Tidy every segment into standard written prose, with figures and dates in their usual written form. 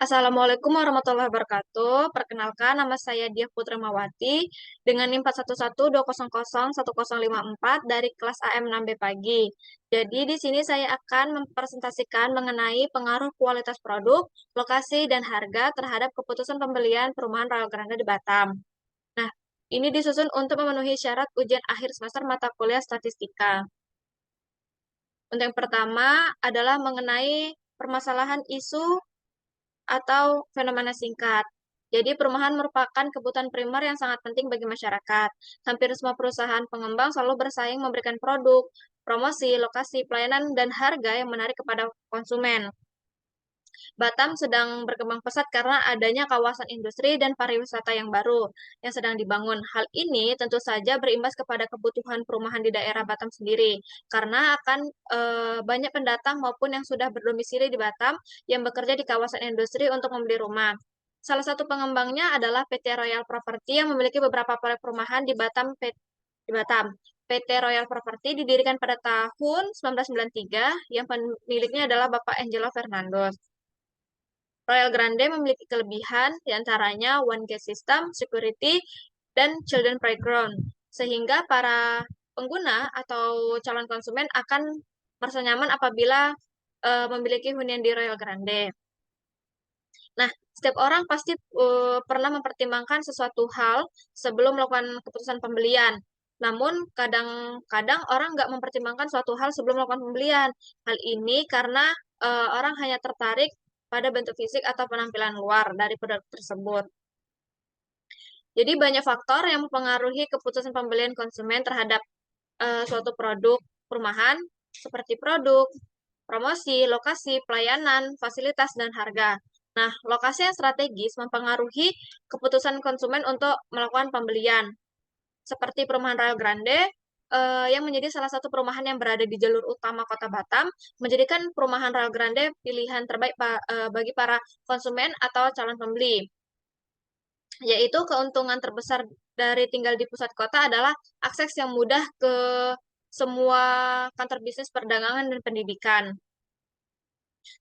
Assalamualaikum warahmatullahi wabarakatuh. Perkenalkan, nama saya Diah Putramawati dengan NIM 41120001054 dari kelas AM6B pagi. Jadi di sini saya akan mempresentasikan mengenai pengaruh kualitas produk, lokasi, dan harga terhadap keputusan pembelian perumahan Royal Grande di Batam. Nah, ini disusun untuk memenuhi syarat ujian akhir semester mata kuliah statistika. Untuk yang pertama adalah mengenai permasalahan isu atau fenomena singkat. Jadi perumahan merupakan kebutuhan primer yang sangat penting bagi masyarakat. Hampir semua perusahaan pengembang selalu bersaing memberikan produk, promosi, lokasi, pelayanan, dan harga yang menarik kepada konsumen. Batam sedang berkembang pesat karena adanya kawasan industri dan pariwisata yang baru yang sedang dibangun. Hal ini tentu saja berimbas kepada kebutuhan perumahan di daerah Batam sendiri, karena akan banyak pendatang maupun yang sudah berdomisili di Batam yang bekerja di kawasan industri untuk membeli rumah. Salah satu pengembangnya adalah PT Royal Property yang memiliki beberapa proyek perumahan di Batam. PT Royal Property didirikan pada tahun 1993 yang pemiliknya adalah Bapak Angelo Fernandos. Royal Grande memiliki kelebihan, diantaranya One Gate System, Security, dan Children Playground, sehingga para pengguna atau calon konsumen akan merasa nyaman apabila memiliki hunian di Royal Grande. Nah, setiap orang pasti pernah mempertimbangkan sesuatu hal sebelum melakukan keputusan pembelian. Namun, kadang-kadang orang nggak mempertimbangkan suatu hal sebelum melakukan pembelian. Hal ini karena orang hanya tertarik pada bentuk fisik atau penampilan luar dari produk tersebut. Jadi, banyak faktor yang mempengaruhi keputusan pembelian konsumen terhadap suatu produk perumahan, seperti produk, promosi, lokasi, pelayanan, fasilitas, dan harga. Nah, lokasi yang strategis mempengaruhi keputusan konsumen untuk melakukan pembelian. Seperti perumahan Royal Grande, yang menjadi salah satu perumahan yang berada di jalur utama Kota Batam, menjadikan perumahan Royal Grande pilihan terbaik bagi para konsumen atau calon pembeli. Yaitu keuntungan terbesar dari tinggal di pusat kota adalah akses yang mudah ke semua kantor bisnis perdagangan dan pendidikan.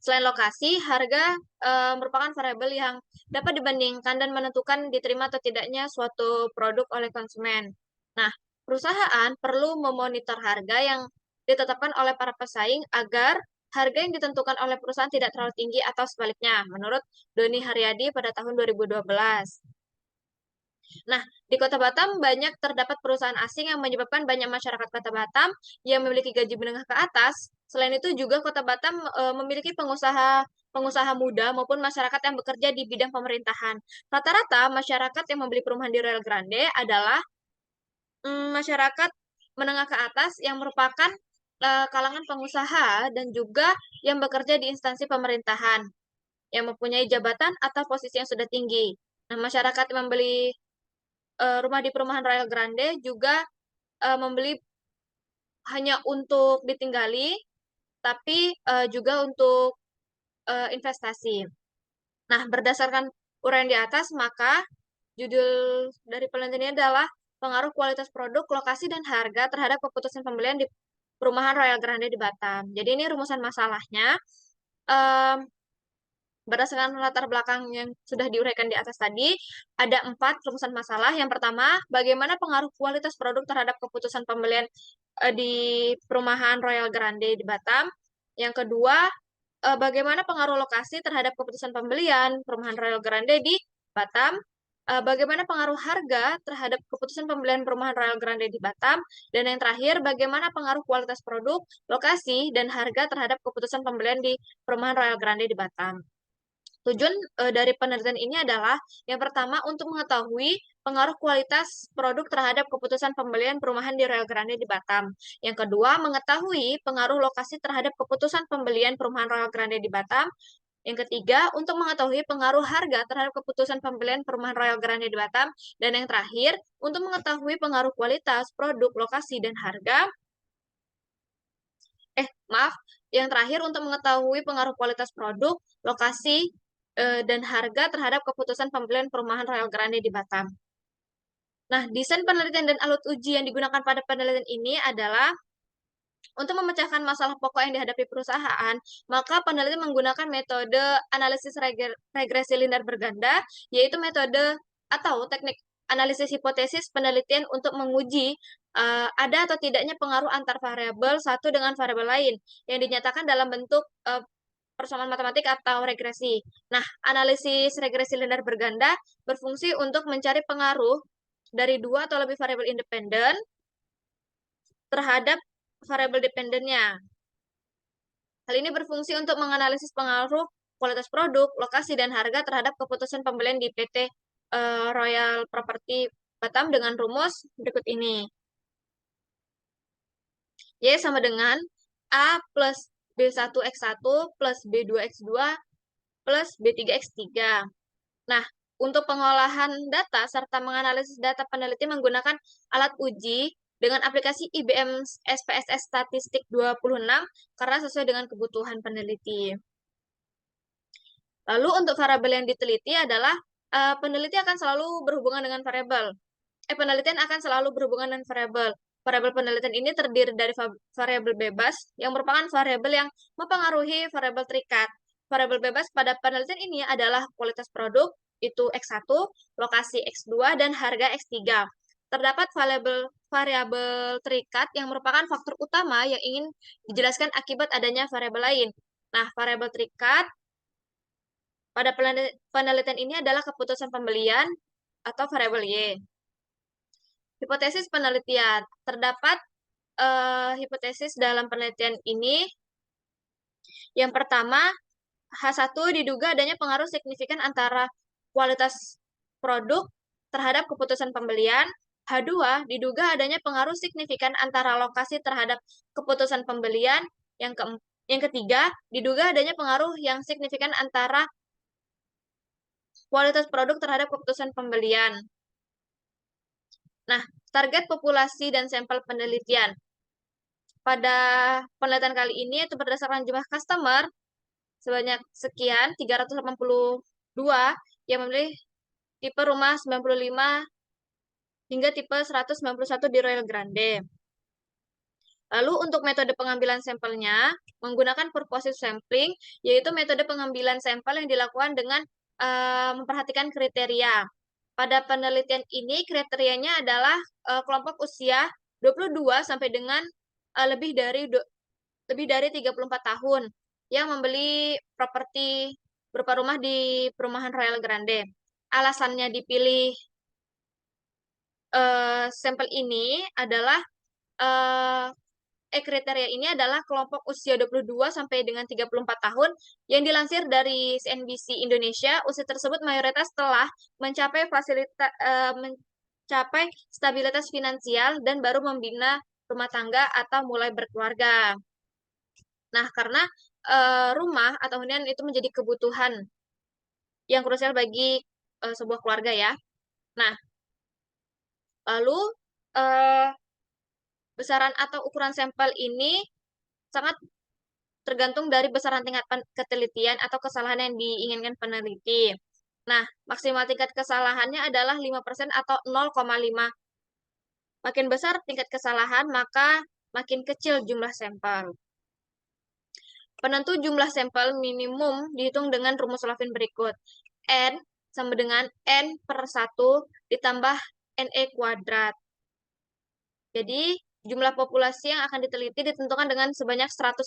Selain lokasi, harga merupakan variabel yang dapat dibandingkan dan menentukan diterima atau tidaknya suatu produk oleh konsumen. Nah, perusahaan perlu memonitor harga yang ditetapkan oleh para pesaing agar harga yang ditentukan oleh perusahaan tidak terlalu tinggi atau sebaliknya, menurut Doni Haryadi pada tahun 2012. Nah, di Kota Batam banyak terdapat perusahaan asing yang menyebabkan banyak masyarakat Kota Batam yang memiliki gaji menengah ke atas. Selain itu juga Kota Batam memiliki pengusaha muda maupun masyarakat yang bekerja di bidang pemerintahan. Rata-rata masyarakat yang membeli perumahan di Royal Grande adalah masyarakat menengah ke atas yang merupakan kalangan pengusaha dan juga yang bekerja di instansi pemerintahan yang mempunyai jabatan atau posisi yang sudah tinggi. Nah, masyarakat yang membeli rumah di perumahan Royal Grande juga membeli hanya untuk ditinggali, tapi juga untuk investasi. Nah, berdasarkan uraian di atas, maka judul dari penelitian ini adalah pengaruh kualitas produk, lokasi, dan harga terhadap keputusan pembelian di perumahan Royal Grande di Batam. Jadi ini rumusan masalahnya. Em, Berdasarkan latar belakang yang sudah diuraikan di atas tadi, ada 4 rumusan masalah. Yang pertama, bagaimana pengaruh kualitas produk terhadap keputusan pembelian di perumahan Royal Grande di Batam. Yang kedua, bagaimana pengaruh lokasi terhadap keputusan pembelian perumahan Royal Grande di Batam. Bagaimana pengaruh harga terhadap keputusan pembelian perumahan Royal Grande di Batam. Dan yang terakhir, bagaimana pengaruh kualitas produk, lokasi, dan harga terhadap keputusan pembelian di perumahan Royal Grande di Batam. Tujuan dari penelitian ini adalah yang pertama untuk mengetahui pengaruh kualitas produk terhadap keputusan pembelian perumahan di Royal Grande di Batam. Yang kedua, mengetahui pengaruh lokasi terhadap keputusan pembelian perumahan Royal Grande di Batam. Yang ketiga, untuk mengetahui pengaruh harga terhadap keputusan pembelian perumahan Royal Grande di Batam. Dan yang terakhir, untuk mengetahui pengaruh kualitas, produk, lokasi, dan harga. Maaf, yang terakhir untuk mengetahui pengaruh kualitas produk, lokasi, dan harga terhadap keputusan pembelian perumahan Royal Grande di Batam. Nah, desain penelitian dan alat uji yang digunakan pada penelitian ini adalah Untuk memecahkan masalah pokok yang dihadapi perusahaan, maka peneliti menggunakan metode analisis regresi linear berganda, yaitu metode atau teknik analisis hipotesis penelitian untuk menguji ada atau tidaknya pengaruh antar variabel satu dengan variabel lain yang dinyatakan dalam bentuk persamaan matematik atau regresi. Nah, analisis regresi linear berganda berfungsi untuk mencari pengaruh dari dua atau lebih variabel independen terhadap variabel dependennya. Hal ini berfungsi untuk menganalisis pengaruh kualitas produk, lokasi, dan harga terhadap keputusan pembelian di PT Royal Property Batam dengan rumus berikut ini. Y sama dengan A plus B1X1 plus B2X2 plus B3X3. Nah, untuk pengolahan data serta menganalisis data peneliti menggunakan alat uji dengan aplikasi IBM SPSS Statistik 26 karena sesuai dengan kebutuhan peneliti. Lalu untuk variabel yang diteliti adalah peneliti akan selalu berhubungan dengan variabel. Penelitian akan selalu berhubungan dengan variabel. Variabel penelitian ini terdiri dari variabel bebas yang merupakan variabel yang mempengaruhi variabel terikat. Variabel bebas pada penelitian ini adalah kualitas produk, itu X1, lokasi X2, dan harga X3. Terdapat variabel terikat yang merupakan faktor utama yang ingin dijelaskan akibat adanya variabel lain. Nah, variabel terikat pada penelitian ini adalah keputusan pembelian atau variabel Y. Hipotesis penelitian. Terdapat hipotesis dalam penelitian ini. Yang pertama, H1 diduga adanya pengaruh signifikan antara kualitas produk terhadap keputusan pembelian. H2 diduga adanya pengaruh signifikan antara lokasi terhadap keputusan pembelian. Yang ketiga, diduga adanya pengaruh yang signifikan antara kualitas produk terhadap keputusan pembelian. Nah, target populasi dan sampel penelitian. Pada penelitian kali ini itu berdasarkan jumlah customer sebanyak sekian 382 yang memilih tipe rumah 95 hingga tipe 191 di Royal Grande. Lalu untuk metode pengambilan sampelnya menggunakan purposive sampling, yaitu metode pengambilan sampel yang dilakukan dengan memperhatikan kriteria. Pada penelitian ini kriterianya adalah kelompok usia 22 sampai dengan lebih dari 34 tahun yang membeli properti berupa rumah di perumahan Royal Grande. Alasannya dipilih sampel ini adalah kriteria ini adalah kelompok usia 22 sampai dengan 34 tahun yang dilansir dari CNBC Indonesia. Usia tersebut mayoritas telah mencapai mencapai stabilitas finansial dan baru membina rumah tangga atau mulai berkeluarga. Nah, karena rumah atau hunian itu menjadi kebutuhan yang krusial bagi sebuah keluarga ya. Nah, lalu besaran atau ukuran sampel ini sangat tergantung dari besaran tingkat ketelitian atau kesalahan yang diinginkan peneliti. Nah, maksimal tingkat kesalahannya adalah 5% atau 0,5. Makin besar tingkat kesalahan, maka makin kecil jumlah sampel. Penentu jumlah sampel minimum dihitung dengan rumus Levin berikut. N sama dengan N per 1 ditambah NE kuadrat. Jadi, jumlah populasi yang akan diteliti ditentukan dengan sebanyak 100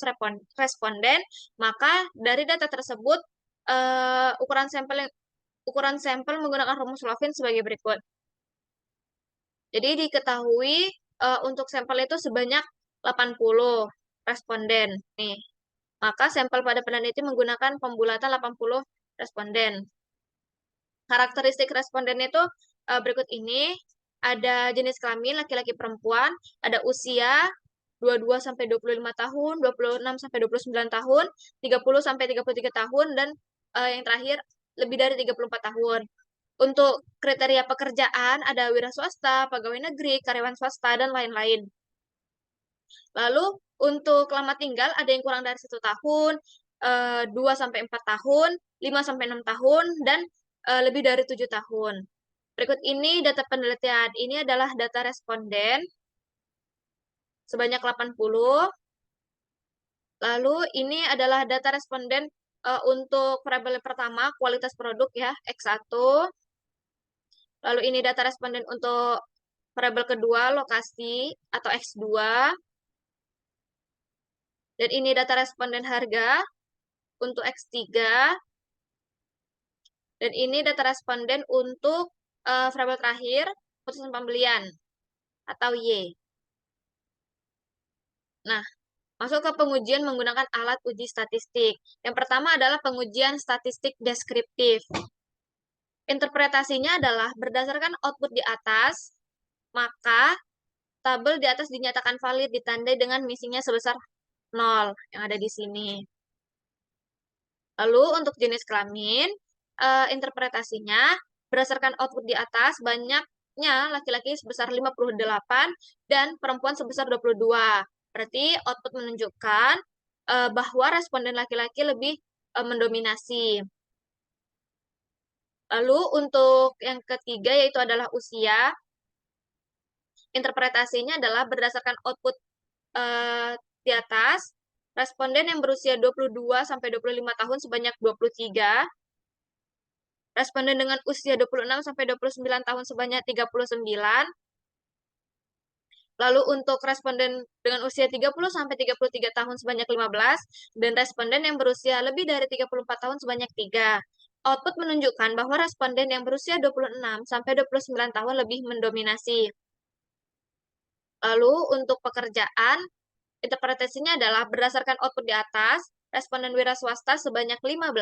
responden, maka dari data tersebut, ukuran sampel menggunakan rumus Levin sebagai berikut. Jadi, diketahui untuk sampel itu sebanyak 80 responden. Nih, maka sampel pada peneliti menggunakan pembulatan 80 responden. Karakteristik responden itu berikut ini. Ada jenis kelamin laki-laki perempuan, ada usia 22 sampai 25 tahun, 26 sampai 29 tahun, 30 sampai 33 tahun, dan yang terakhir lebih dari 34 tahun. Untuk kriteria pekerjaan ada wira swasta, pegawai negeri, karyawan swasta, dan lain-lain. Lalu untuk lama tinggal ada yang kurang dari 1 tahun, 2 sampai 4 tahun, 5 sampai 6 tahun, dan lebih dari 7 tahun. Berikut ini data penelitian. Ini adalah data responden sebanyak 80. Lalu ini adalah data responden untuk variabel pertama, kualitas produk ya, X1. Lalu ini data responden untuk variabel kedua, lokasi atau X2. Dan ini data responden harga untuk X3. Dan ini data responden untuk variabel terakhir, keputusan pembelian atau Y. Nah, masuk ke pengujian menggunakan alat uji statistik. Yang pertama adalah pengujian statistik deskriptif. Interpretasinya adalah berdasarkan output di atas, maka tabel di atas dinyatakan valid ditandai dengan missingnya sebesar 0 yang ada di sini. Lalu untuk jenis kelamin, interpretasinya berdasarkan output di atas, banyaknya laki-laki sebesar 58 dan perempuan sebesar 22. Berarti output menunjukkan bahwa responden laki-laki lebih mendominasi. Lalu untuk yang ketiga yaitu adalah usia. Interpretasinya adalah berdasarkan output di atas, responden yang berusia 22 sampai 25 tahun sebanyak 23, responden dengan usia 26 sampai 29 tahun sebanyak 39, lalu untuk responden dengan usia 30 sampai 33 tahun sebanyak 15, dan responden yang berusia lebih dari 34 tahun sebanyak 3. Output menunjukkan bahwa responden yang berusia 26 sampai 29 tahun lebih mendominasi. Lalu untuk pekerjaan, interpretasinya adalah berdasarkan output di atas, responden wira swasta sebanyak 15,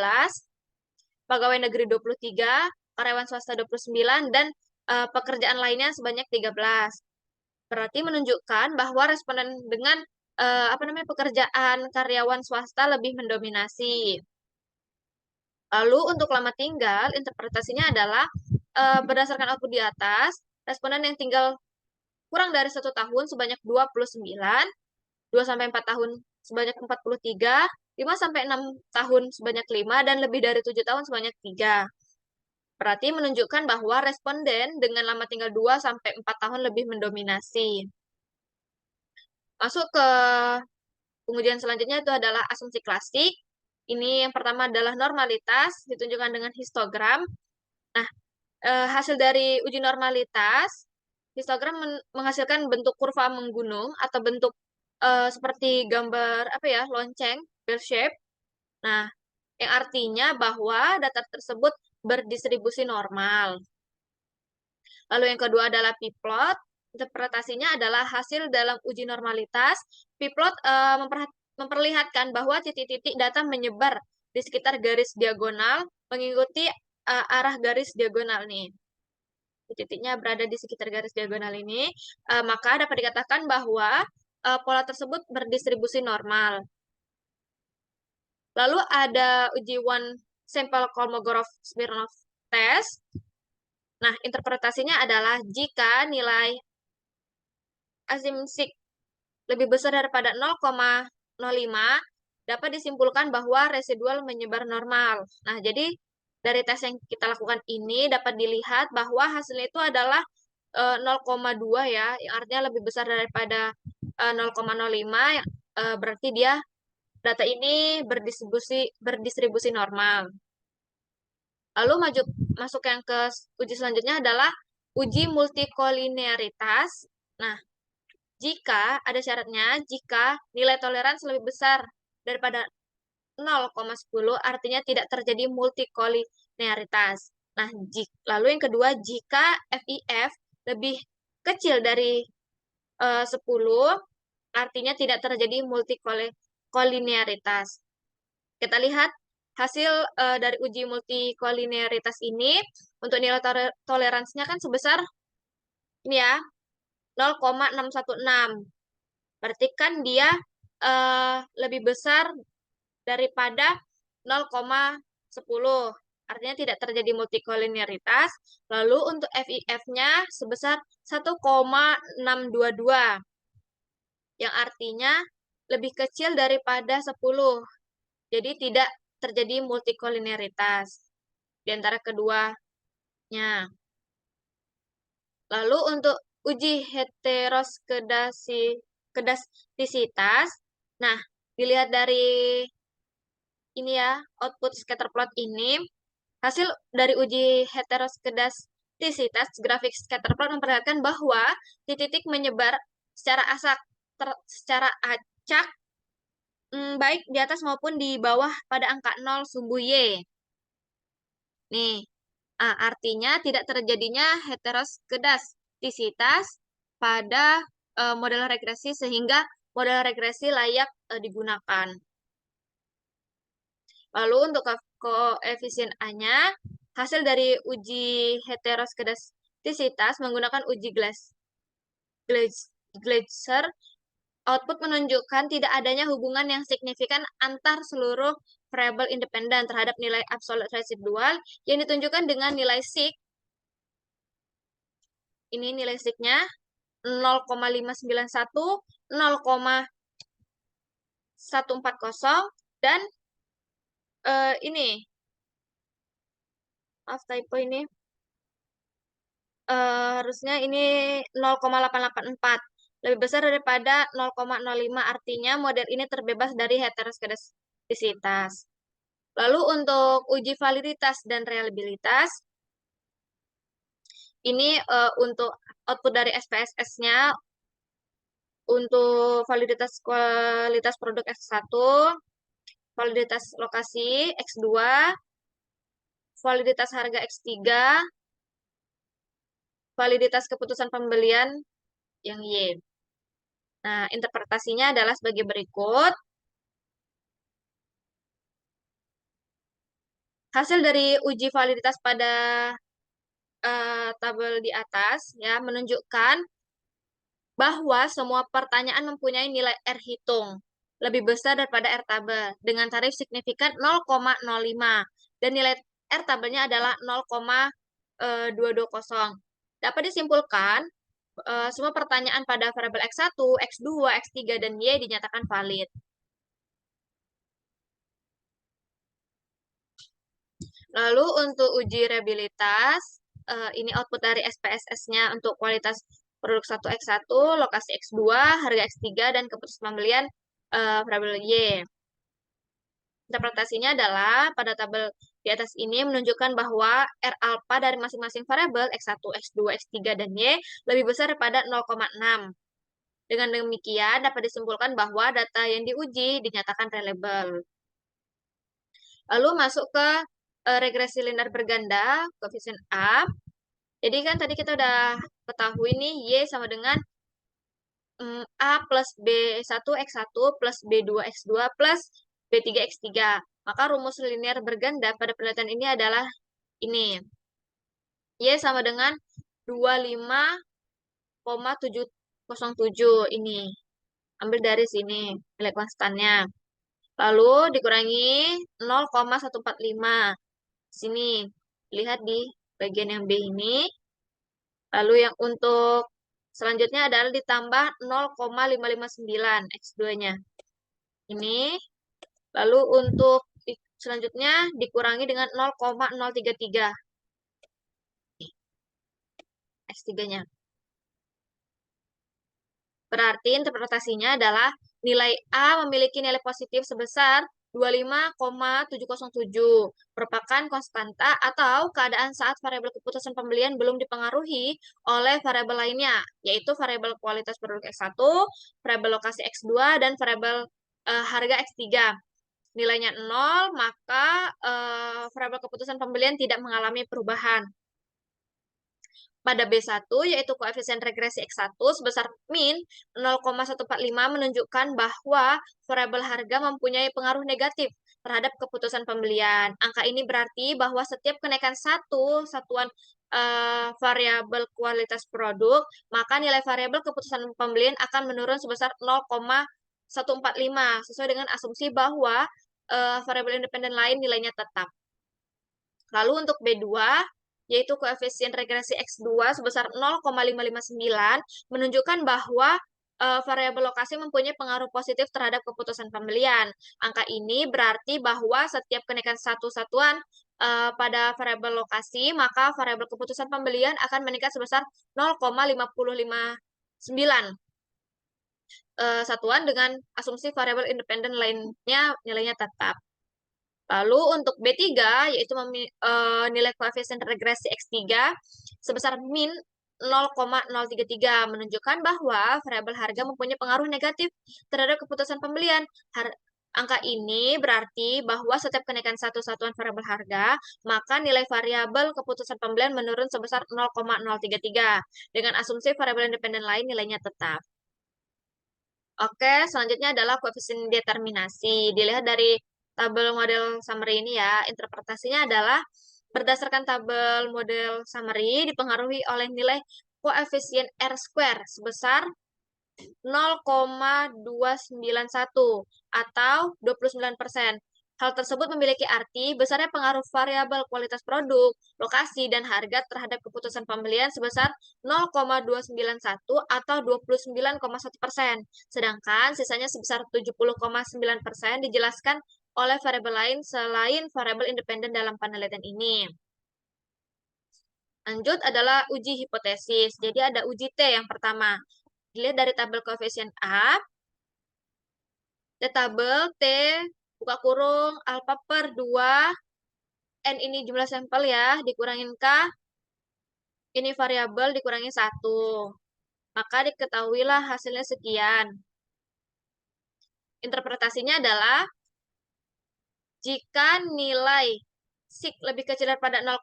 pegawai negeri 23, karyawan swasta 29, dan pekerjaan lainnya sebanyak 13. Berarti menunjukkan bahwa responden dengan pekerjaan karyawan swasta lebih mendominasi. Lalu untuk lama tinggal, interpretasinya adalah berdasarkan output di atas, responden yang tinggal kurang dari 1 tahun sebanyak 29, 2 sampai 4 tahun sebanyak 43, 5 sampai 6 tahun sebanyak 5, dan lebih dari 7 tahun sebanyak 3. Berarti menunjukkan bahwa responden dengan lama tinggal 2 sampai 4 tahun lebih mendominasi. Masuk ke pengujian selanjutnya itu adalah asumsi klasik. Ini yang pertama adalah normalitas, ditunjukkan dengan histogram. Nah, hasil dari uji normalitas, histogram menghasilkan bentuk kurva menggunung atau bentuk seperti gambar lonceng, bell shape. Nah, yang artinya bahwa data tersebut berdistribusi normal. Lalu yang kedua adalah p-plot. Interpretasinya adalah hasil dalam uji normalitas. P-plot memperlihatkan bahwa titik-titik data menyebar di sekitar garis diagonal mengikuti arah garis diagonal nih. Titiknya berada di sekitar garis diagonal ini, maka dapat dikatakan bahwa pola tersebut berdistribusi normal. Lalu ada uji one sample Kolmogorov-Smirnov test. Nah, interpretasinya adalah jika nilai asimsik lebih besar daripada 0,05, dapat disimpulkan bahwa residual menyebar normal. Nah, jadi dari tes yang kita lakukan ini dapat dilihat bahwa hasilnya itu adalah 0,2 ya, yang artinya lebih besar daripada 0,05, berarti data ini berdistribusi normal. Lalu masuk yang ke uji selanjutnya adalah uji multikolinearitas. Nah, jika ada syaratnya, jika nilai toleransi lebih besar daripada 0,10, artinya tidak terjadi multikolinearitas. Nah, lalu yang kedua, jika FIF lebih kecil dari 10, artinya tidak terjadi multikolinearitas. Kita lihat hasil dari uji multikolinearitas ini, untuk nilai toleransinya kan sebesar ini ya, 0,616. Berarti kan dia lebih besar daripada 0,10. Artinya tidak terjadi multikolinearitas. Lalu untuk FIF-nya sebesar 1,622. Yang artinya lebih kecil daripada 10. Jadi tidak terjadi multikolinearitas di antara keduanya. Lalu untuk uji heteroskedastisitas, nah Dilihat dari ini ya, output scatter plot ini, hasil dari uji heteroskedastisitas grafik scatter plot memperlihatkan bahwa titik-titik menyebar secara secara acak, baik di atas maupun di bawah pada angka 0 sumbu Y. Nih, artinya tidak terjadinya heteroskedastisitas pada model regresi sehingga model regresi layak digunakan. Lalu untuk koefisien A-nya, hasil dari uji heteroskedastisitas menggunakan uji Gleiser, output menunjukkan tidak adanya hubungan yang signifikan antar seluruh variabel independen terhadap nilai absolut residual yang ditunjukkan dengan nilai sig. Ini nilai signya 0,591, 0,140, dan ini, maaf typo ini, harusnya ini 0,884. Lebih besar daripada 0,05, artinya model ini terbebas dari heteroskedastisitas. Lalu untuk uji validitas dan reliabilitas, ini untuk output dari SPSS-nya, untuk validitas kualitas produk X1, validitas lokasi X2, validitas harga X3, validitas keputusan pembelian yang Y. Nah, interpretasinya adalah sebagai berikut. Hasil dari uji validitas pada tabel di atas ya menunjukkan bahwa semua pertanyaan mempunyai nilai R hitung lebih besar daripada R tabel dengan tarif signifikan 0,05 dan nilai R tabelnya adalah 0,220. Dapat disimpulkan semua pertanyaan pada variabel X1, X2, X3, dan Y dinyatakan valid. Lalu untuk uji reliabilitas, ini output dari SPSS-nya untuk kualitas produk 1X1, lokasi X2, harga X3, dan keputusan pembelian variabel Y. Interpretasinya adalah pada tabel di atas ini menunjukkan bahwa R alpha dari masing-masing variabel X1, X2, X3, dan Y lebih besar daripada 0,6. Dengan demikian dapat disimpulkan bahwa data yang diuji dinyatakan reliable. Lalu masuk ke regresi linear berganda, koefisien A. Jadi kan tadi kita udah ketahui nih, Y sama dengan A plus B1 X1 plus B2 X2 plus B3 X3. Maka rumus linear berganda pada penelitian ini adalah ini. Y sama dengan 25,707 ini. Ambil dari sini nilai konstannya. Lalu dikurangi 0,145. Sini, lihat di bagian yang B ini. Lalu yang untuk selanjutnya adalah ditambah 0,559 X2-nya. Ini. Lalu untuk selanjutnya dikurangi dengan 0,033 X3-nya. Berarti interpretasinya adalah nilai A memiliki nilai positif sebesar 25,707 merupakan konstanta atau keadaan saat variabel keputusan pembelian belum dipengaruhi oleh variabel lainnya, yaitu variabel kualitas produk X1, variabel lokasi X2, dan variabel harga X3. Nilainya 0, maka variabel keputusan pembelian tidak mengalami perubahan. Pada B1, yaitu koefisien regresi X1 sebesar min 0,145 menunjukkan bahwa variabel harga mempunyai pengaruh negatif terhadap keputusan pembelian. Angka ini berarti bahwa setiap kenaikan satu satuan variabel kualitas produk, maka nilai variabel keputusan pembelian akan menurun sebesar 0,145 sesuai dengan asumsi bahwa variabel independen lain nilainya tetap. Lalu untuk B2, yaitu koefisien regresi X2 sebesar 0,559, menunjukkan bahwa variabel lokasi mempunyai pengaruh positif terhadap keputusan pembelian. Angka ini berarti bahwa setiap kenaikan satu satuan pada variabel lokasi, maka variabel keputusan pembelian akan meningkat sebesar 0,559. satuan dengan asumsi variabel independen lainnya nilainya tetap. Lalu untuk B3, yaitu nilai koefisien regresi X3 sebesar min 0,033, menunjukkan bahwa variabel harga mempunyai pengaruh negatif terhadap keputusan pembelian. Angka ini berarti bahwa setiap kenaikan satu satuan variabel harga, maka nilai variabel keputusan pembelian menurun sebesar 0,033, dengan asumsi variabel independen lain nilainya tetap. Oke, selanjutnya adalah koefisien determinasi. Dilihat dari tabel model summary ini ya, interpretasinya adalah berdasarkan tabel model summary dipengaruhi oleh nilai koefisien R square sebesar 0,291 atau 29%. Hal tersebut memiliki arti besarnya pengaruh variabel kualitas produk, lokasi, dan harga terhadap keputusan pembelian sebesar 0,291 atau 29,1%. Sedangkan sisanya sebesar 70,9% dijelaskan oleh variabel lain selain variabel independen dalam penelitian ini. Lanjut adalah uji hipotesis. Jadi ada uji T yang pertama. Dilihat dari tabel koefisien A, tabel T, buka kurung, alfa per 2, N ini jumlah sampel ya, dikurangin K, ini variabel dikurangi 1. Maka diketahuilah hasilnya sekian. Interpretasinya adalah, jika nilai SIK lebih kecil daripada 0,5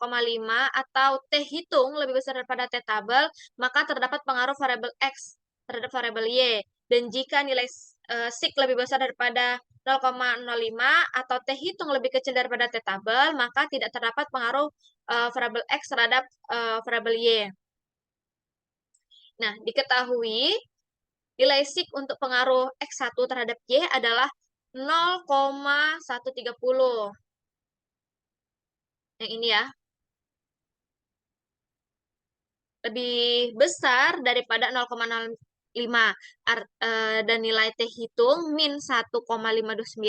atau T hitung lebih besar daripada T tabel, maka terdapat pengaruh variabel X terhadap variabel Y. Dan jika nilai SIK lebih besar daripada 0,05 atau T hitung lebih kecil daripada T tabel, maka tidak terdapat pengaruh variabel X terhadap variabel Y. Nah, diketahui nilai SIK untuk pengaruh X1 terhadap Y adalah 0,130. Yang ini ya, lebih besar daripada 0,05, dan nilai T hitung min 1,529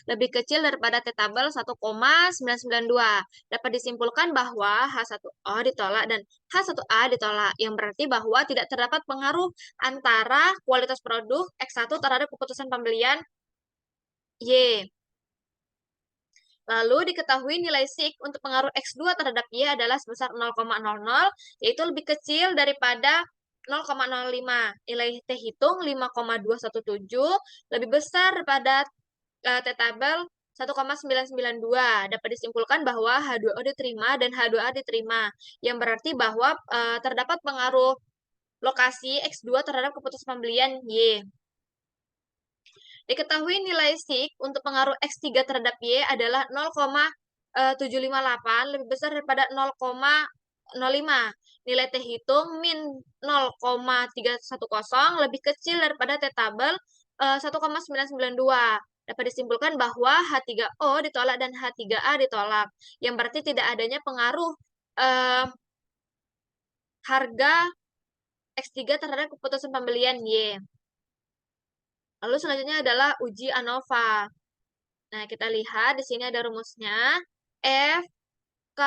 lebih kecil daripada T tabel 1,992. Dapat disimpulkan bahwa H1O ditolak dan H1A ditolak, yang berarti bahwa tidak terdapat pengaruh antara kualitas produk X1 terhadap keputusan pembelian Y. Lalu diketahui nilai SIK untuk pengaruh X2 terhadap Y adalah sebesar 0,00, yaitu lebih kecil daripada 0,05. Nilai T hitung 5,217 lebih besar daripada T tabel 1,992. Dapat disimpulkan bahwa H2O diterima dan H2A diterima, yang berarti bahwa terdapat pengaruh lokasi X2 terhadap keputusan pembelian Y. Diketahui nilai SIK untuk pengaruh X3 terhadap Y adalah 0,758, lebih besar daripada 0,05. Nilai T hitung min 0,310 lebih kecil daripada T tabel 1,992. Dapat disimpulkan bahwa H3O ditolak dan H3A ditolak, yang berarti tidak adanya pengaruh harga X3 terhadap keputusan pembelian Y. Lalu selanjutnya adalah uji ANOVA. Nah, kita lihat di sini ada rumusnya. F, K,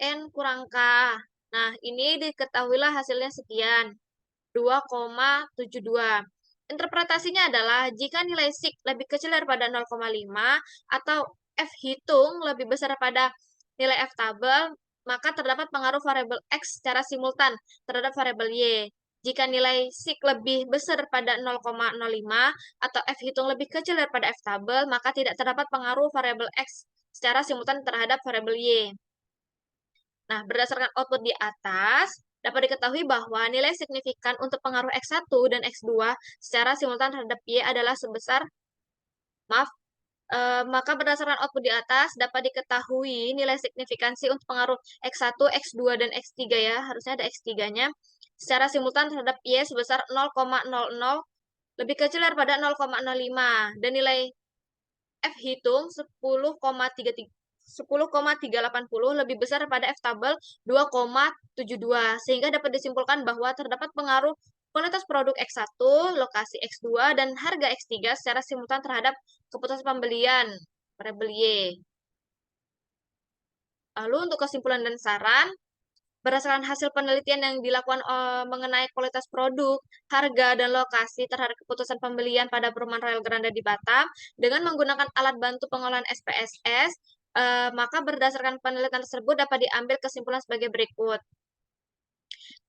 N kurang K. Nah, ini diketahuilah hasilnya sekian. 2,72. Interpretasinya adalah jika nilai SIK lebih kecil daripada 0,5 atau F hitung lebih besar daripada nilai F tabel, maka terdapat pengaruh variabel X secara simultan terhadap variabel Y. Jika nilai SIK lebih besar daripada 0,05 atau F hitung lebih kecil daripada F tabel, maka tidak terdapat pengaruh variabel X secara simultan terhadap variabel Y. Nah, berdasarkan output di atas, dapat diketahui bahwa nilai signifikan untuk pengaruh X1 dan X2 secara simultan terhadap Y adalah sebesar, maka berdasarkan output di atas dapat diketahui nilai signifikansi untuk pengaruh X1, X2, dan X3 ya, harusnya ada X3-nya, secara simultan terhadap Y sebesar 0,00 lebih kecil daripada 0,05, dan nilai F hitung 10,380 lebih besar daripada F tabel 2,72, sehingga dapat disimpulkan bahwa terdapat pengaruh kualitas produk X1, lokasi X2, dan harga X3 secara simultan terhadap keputusan pembelian variabel Y. Lalu untuk kesimpulan dan saran, Berdasarkan hasil penelitian yang dilakukan mengenai kualitas produk, harga, dan lokasi terhadap keputusan pembelian pada perumahan Royal Grande di Batam dengan menggunakan alat bantu pengolahan SPSS, maka berdasarkan penelitian tersebut dapat diambil kesimpulan sebagai berikut.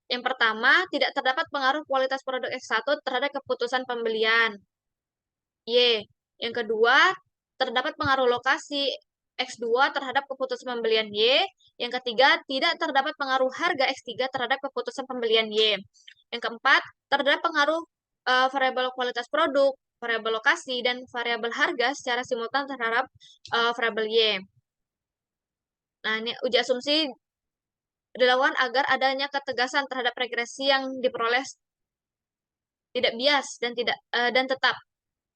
Yang pertama, tidak terdapat pengaruh kualitas produk X1 terhadap keputusan pembelian. Y. Yang kedua, terdapat pengaruh lokasi X2 terhadap keputusan pembelian Y. Yang ketiga, tidak terdapat pengaruh harga X3 terhadap keputusan pembelian Y. Yang keempat, terdapat pengaruh variabel kualitas produk, variabel lokasi, dan variabel harga secara simultan terhadap variabel Y. Nah, ini uji asumsi dilakukan agar adanya ketegasan terhadap regresi yang diperoleh tidak bias dan tetap.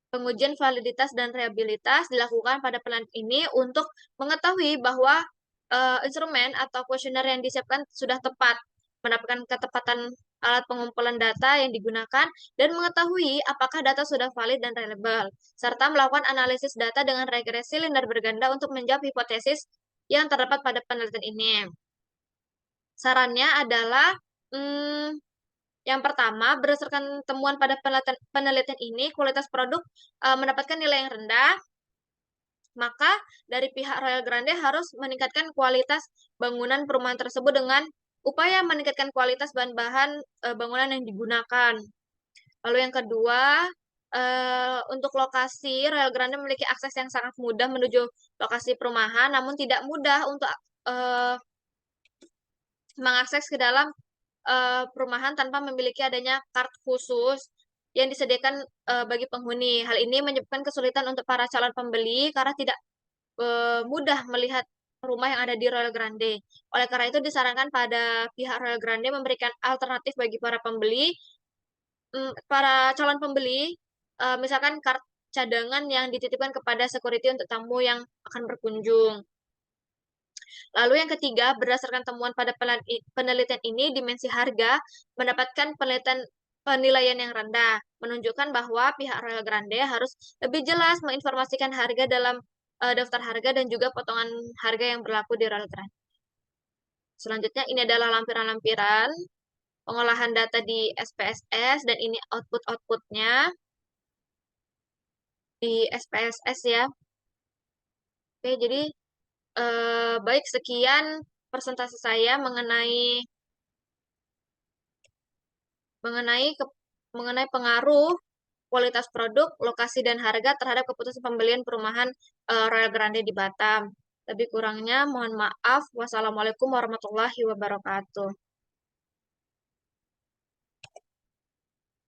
Pengujian validitas dan reliabilitas dilakukan pada penelitian ini untuk mengetahui bahwa instrumen atau kuesioner yang disiapkan sudah tepat, mendapatkan ketepatan alat pengumpulan data yang digunakan, dan mengetahui apakah data sudah valid dan reliable, serta melakukan analisis data dengan regresi linear berganda untuk menjawab hipotesis yang terdapat pada penelitian ini. Sarannya adalah, yang pertama, berdasarkan temuan pada penelitian ini, kualitas produk mendapatkan nilai yang rendah, maka dari pihak Royal Grande harus meningkatkan kualitas bangunan perumahan tersebut dengan upaya meningkatkan kualitas bahan-bahan bangunan yang digunakan. Lalu yang kedua, untuk lokasi, Royal Grande memiliki akses yang sangat mudah menuju lokasi perumahan, namun tidak mudah untuk mengakses ke dalam perumahan tanpa memiliki adanya kart khusus yang disediakan bagi penghuni. Hal ini menyebabkan kesulitan untuk para calon pembeli karena tidak mudah melihat rumah yang ada di Royal Grande. Oleh karena itu disarankan pada pihak Royal Grande memberikan alternatif bagi para pembeli, para calon pembeli, misalkan kart cadangan yang dititipkan kepada security untuk tamu yang akan berkunjung. Lalu yang ketiga, berdasarkan temuan pada penelitian ini, dimensi harga mendapatkan penilaian yang rendah, menunjukkan bahwa pihak Royal Grande harus lebih jelas menginformasikan harga dalam daftar harga dan juga potongan harga yang berlaku di Royal Grande. Selanjutnya, ini adalah lampiran-lampiran pengolahan data di SPSS, dan ini output-outputnya di SPSS ya. Oke, jadi baik, sekian presentasi saya mengenai mengenai pengaruh kualitas produk, lokasi, dan harga terhadap keputusan pembelian perumahan Royal Grande di Batam. Lebih kurangnya mohon maaf. Wassalamualaikum warahmatullahi wabarakatuh.